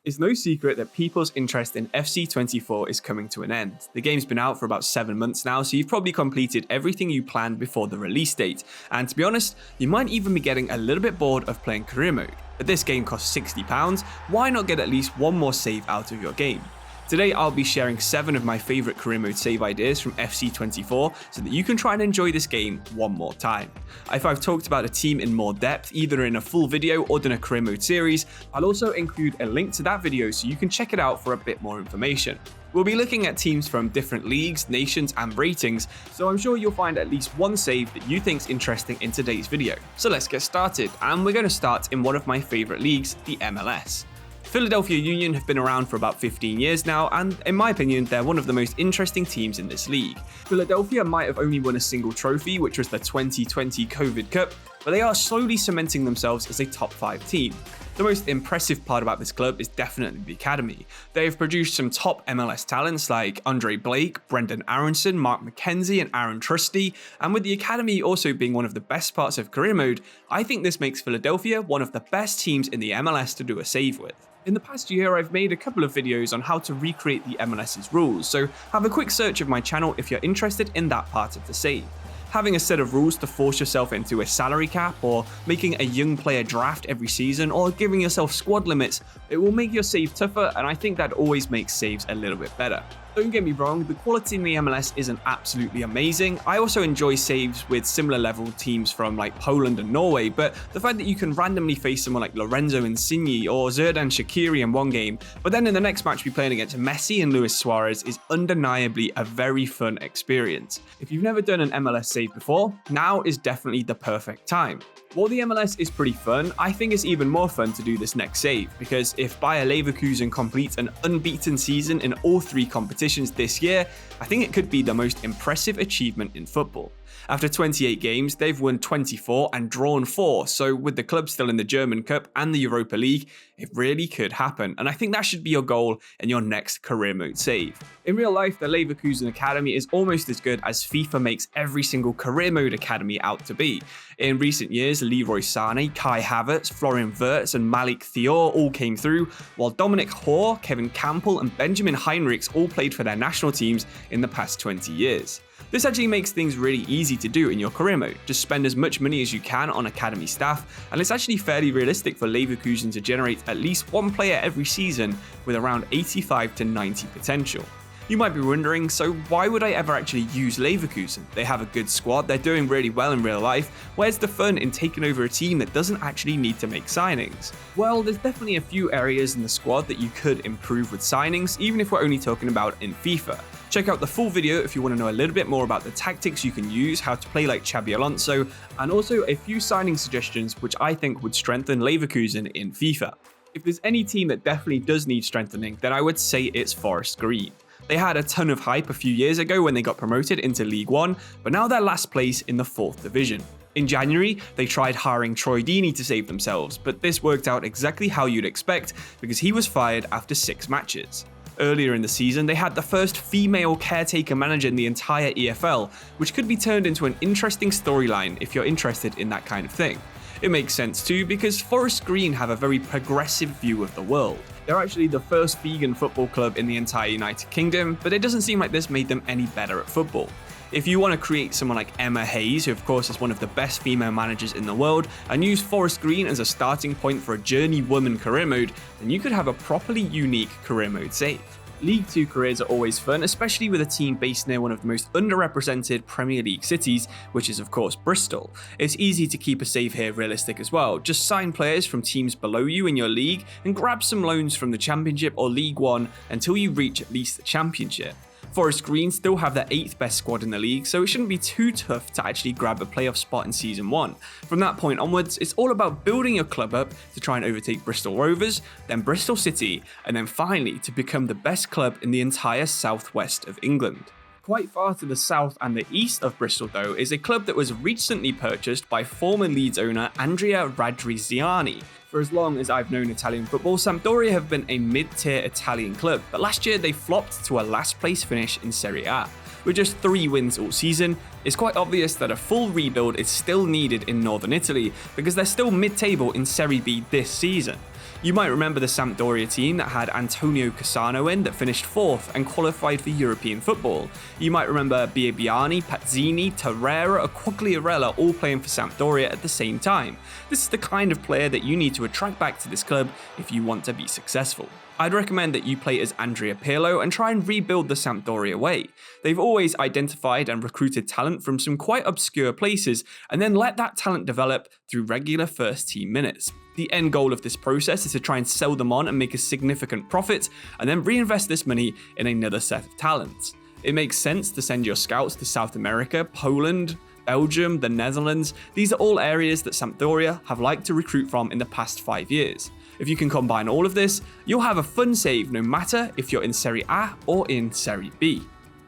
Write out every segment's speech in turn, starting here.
It's no secret that people's interest in FC24 is coming to an end. The game's been out for about 7 months now, so you've probably completed everything you planned before the release date, and to be honest, you might even be getting a little bit bored of playing career mode. But this game costs £60, why not get at least one more save out of your game? Today I'll be sharing 7 of my favourite career mode save ideas from FC24 so that you can try and enjoy this game one more time. If I've talked about a team in more depth, either in a full video or done a career mode series, I'll also include a link to that video so you can check it out for a bit more information. We'll be looking at teams from different leagues, nations and ratings, so I'm sure you'll find at least one save that you think's interesting in today's video. So let's get started, and we're going to start in one of my favourite leagues, the MLS. Philadelphia Union have been around for about 15 years now, and in my opinion, they're one of the most interesting teams in this league. Philadelphia might have only won a single trophy, which was the 2020 COVID Cup, but they are slowly cementing themselves as a top 5 team. The most impressive part about this club is definitely the academy. They have produced some top MLS talents like Andre Blake, Brendan Aronson, Mark McKenzie and Aaron Trusty, and with the academy also being one of the best parts of career mode, I think this makes Philadelphia one of the best teams in the MLS to do a save with. In the past year, I've made a couple of videos on how to recreate the MLS's rules, so have a quick search of my channel if you're interested in that part of the save. Having a set of rules to force yourself into a salary cap, or making a young player draft every season, or giving yourself squad limits, it will make your save tougher, and I think that always makes saves a little bit better. Don't get me wrong, the quality in the MLS isn't absolutely amazing. I also enjoy saves with similar level teams from like Poland and Norway, but the fact that you can randomly face someone like Lorenzo Insigne or Xherdan Shaqiri in one game, but then in the next match be playing against Messi and Luis Suarez is undeniably a very fun experience. If you've never done an MLS save before, now is definitely the perfect time. While the MLS is pretty fun, I think it's even more fun to do this next save, because if Bayer Leverkusen completes an unbeaten season in all 3 competitions this year, I think it could be the most impressive achievement in football. After 28 games, they've won 24 and drawn 4, so with the club still in the German Cup and the Europa League, it really could happen, and I think that should be your goal in your next career mode save. In real life, the Leverkusen Academy is almost as good as FIFA makes every single career mode academy out to be. In recent years, Leroy Sané, Kai Havertz, Florian Wirtz and Malik Thiaw all came through, while Dominic Hoare, Kevin Campbell and Benjamin Heinrichs all played for their national teams in the past 20 years. This actually makes things really easy to do in your career mode. Just spend as much money as you can on academy staff, and it's actually fairly realistic for Leverkusen to generate at least one player every season with around 85 to 90 potential. You might be wondering, so why would I ever actually use Leverkusen? They have a good squad, they're doing really well in real life. Where's the fun in taking over a team that doesn't actually need to make signings? Well, there's definitely a few areas in the squad that you could improve with signings, even if we're only talking about in FIFA. Check out the full video if you want to know a little bit more about the tactics you can use, how to play like Xabi Alonso, and also a few signing suggestions which I think would strengthen Leverkusen in FIFA. If there's any team that definitely does need strengthening, then I would say it's Forest Green. They had a ton of hype a few years ago when they got promoted into League One, but now they're last place in the 4th division. In January, they tried hiring Troy Deeney to save themselves, but this worked out exactly how you'd expect because he was fired after 6 matches. Earlier in the season, they had the first female caretaker manager in the entire EFL, which could be turned into an interesting storyline if you're interested in that kind of thing. It makes sense too because Forest Green have a very progressive view of the world. They're actually the first vegan football club in the entire United Kingdom, but it doesn't seem like this made them any better at football. If you want to create someone like Emma Hayes, who of course is one of the best female managers in the world, and use Forest Green as a starting point for a journeywoman career mode, then you could have a properly unique career mode save. League 2 careers are always fun, especially with a team based near one of the most underrepresented Premier League cities, which is of course Bristol. It's easy to keep a save here realistic as well. Just sign players from teams below you in your league and grab some loans from the Championship or League 1 until you reach at least the Championship. Forest Green still have their 8th best squad in the league, so it shouldn't be too tough to actually grab a playoff spot in Season 1. From that point onwards, it's all about building your club up to try and overtake Bristol Rovers, then Bristol City, and then finally to become the best club in the entire southwest of England. Quite far to the south and the east of Bristol though is a club that was recently purchased by former Leeds owner Andrea Radriziani. For as long as I've known Italian football, Sampdoria have been a mid-tier Italian club, but last year they flopped to a last place finish in Serie A. With just 3 wins all season, it's quite obvious that a full rebuild is still needed in northern Italy because they're still mid-table in Serie B this season. You might remember the Sampdoria team that had Antonio Cassano in that finished 4th and qualified for European football. You might remember Biabiani, Pazzini, Torreira, or Quagliarella all playing for Sampdoria at the same time. This is the kind of player that you need to attract back to this club if you want to be successful. I'd recommend that you play as Andrea Pirlo and try and rebuild the Sampdoria way. They've always identified and recruited talent from some quite obscure places and then let that talent develop through regular first team minutes. The end goal of this process is to try and sell them on and make a significant profit and then reinvest this money in another set of talents. It makes sense to send your scouts to South America, Poland, Belgium, the Netherlands. These are all areas that Sampdoria have liked to recruit from in the past 5 years. If you can combine all of this, you'll have a fun save no matter if you're in Serie A or in Serie B.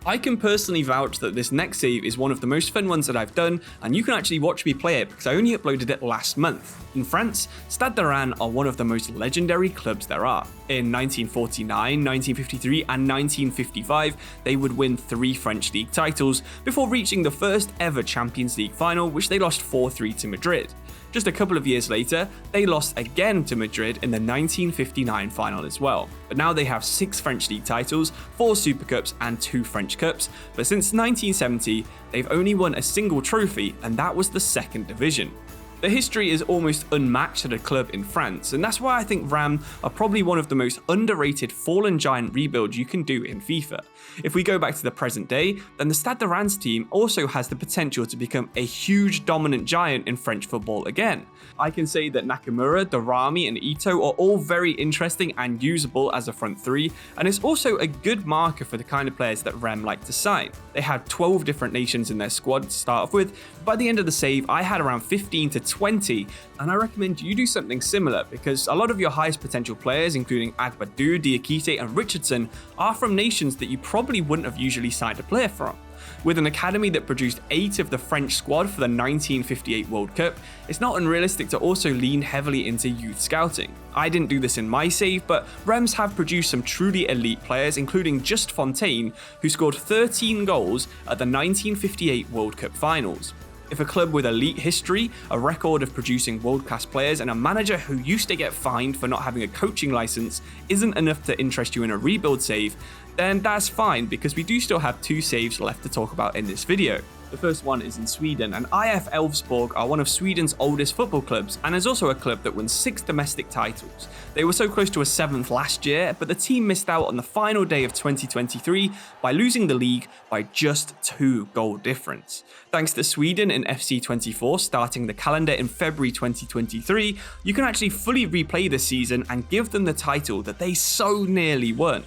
I can personally vouch that this next save is one of the most fun ones that I've done, and you can actually watch me play it because I only uploaded it last month. In France, Stade de Rennes are one of the most legendary clubs there are. In 1949, 1953 and 1955, they would win 3 French league titles before reaching the first ever Champions League final, which they lost 4-3 to Madrid. Just a couple of years later, they lost again to Madrid in the 1959 final as well. But now they have 6 French league titles, 4 Super Cups and 2 French Cups, but since 1970, they've only won a single trophy, and that was the 2nd division. The history is almost unmatched at a club in France, and that's why I think Rennes are probably one of the most underrated fallen giant rebuilds you can do in FIFA. If we go back to the present day, then the Stade de Rennes team also has the potential to become a huge dominant giant in French football again. I can say that Nakamura, Darami and Ito are all very interesting and usable as a front 3, and it's also a good marker for the kind of players that Rennes like to sign. They had 12 different nations in their squad to start off with. By the end of the save, I had around 15 to 20, and I recommend you do something similar because a lot of your highest potential players, including Agbadou, Diakite and Richardson, are from nations that you probably wouldn't have usually signed a player from. With an academy that produced 8 of the French squad for the 1958 World Cup, it's not unrealistic to also lean heavily into youth scouting. I didn't do this in my save, but Reims have produced some truly elite players, including Just Fontaine, who scored 13 goals at the 1958 World Cup finals. If a club with elite history, a record of producing world-class players, and a manager who used to get fined for not having a coaching license isn't enough to interest you in a rebuild save, then that's fine because we do still have 2 saves left to talk about in this video. The first one is in Sweden, and IF Elfsborg are one of Sweden's oldest football clubs and is also a club that won 6 domestic titles. They were so close to a 7th last year, but the team missed out on the final day of 2023 by losing the league by just 2 goal difference. Thanks to Sweden and FC24 starting the calendar in February 2023, you can actually fully replay this season and give them the title that they so nearly won.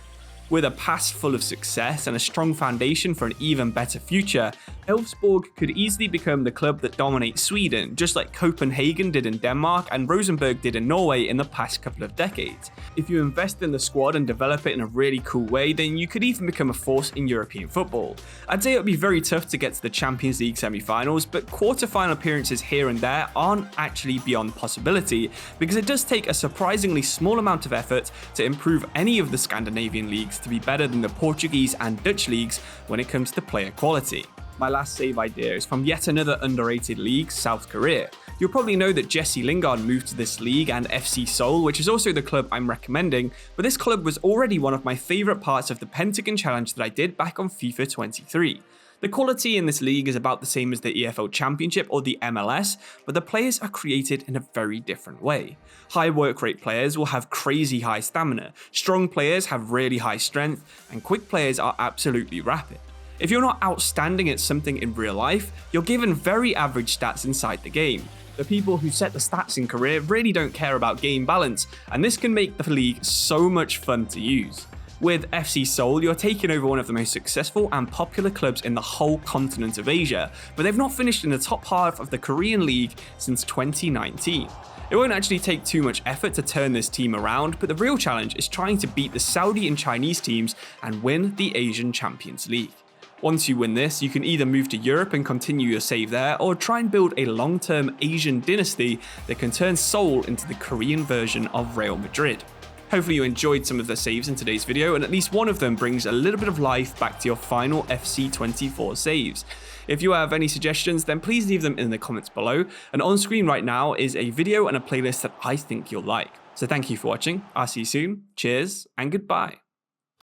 With a past full of success and a strong foundation for an even better future, Elfsborg could easily become the club that dominates Sweden, just like Copenhagen did in Denmark and Rosenborg did in Norway in the past couple of decades. If you invest in the squad and develop it in a really cool way, then you could even become a force in European football. I'd say it would be very tough to get to the Champions League semi-finals, but quarter-final appearances here and there aren't actually beyond possibility, because it does take a surprisingly small amount of effort to improve any of the Scandinavian leagues to be better than the Portuguese and Dutch leagues when it comes to player quality. My last save idea is from yet another underrated league, South Korea. You'll probably know that Jesse Lingard moved to this league and FC Seoul, which is also the club I'm recommending, but this club was already one of my favourite parts of the Pentagon Challenge that I did back on FIFA 23. The quality in this league is about the same as the EFL Championship or the MLS, but the players are created in a very different way. High work rate players will have crazy high stamina, strong players have really high strength, and quick players are absolutely rapid. If you're not outstanding at something in real life, you're given very average stats inside the game. The people who set the stats in Korea really don't care about game balance, and this can make the league so much fun to use. With FC Seoul, you're taking over one of the most successful and popular clubs in the whole continent of Asia, but they've not finished in the top half of the Korean League since 2019. It won't actually take too much effort to turn this team around, but the real challenge is trying to beat the Saudi and Chinese teams and win the Asian Champions League. Once you win this, you can either move to Europe and continue your save there, or try and build a long-term Asian dynasty that can turn Seoul into the Korean version of Real Madrid. Hopefully you enjoyed some of the saves in today's video, and at least one of them brings a little bit of life back to your final FC24 saves. If you have any suggestions, then please leave them in the comments below, and on screen right now is a video and a playlist that I think you'll like. So thank you for watching, I'll see you soon, cheers and goodbye.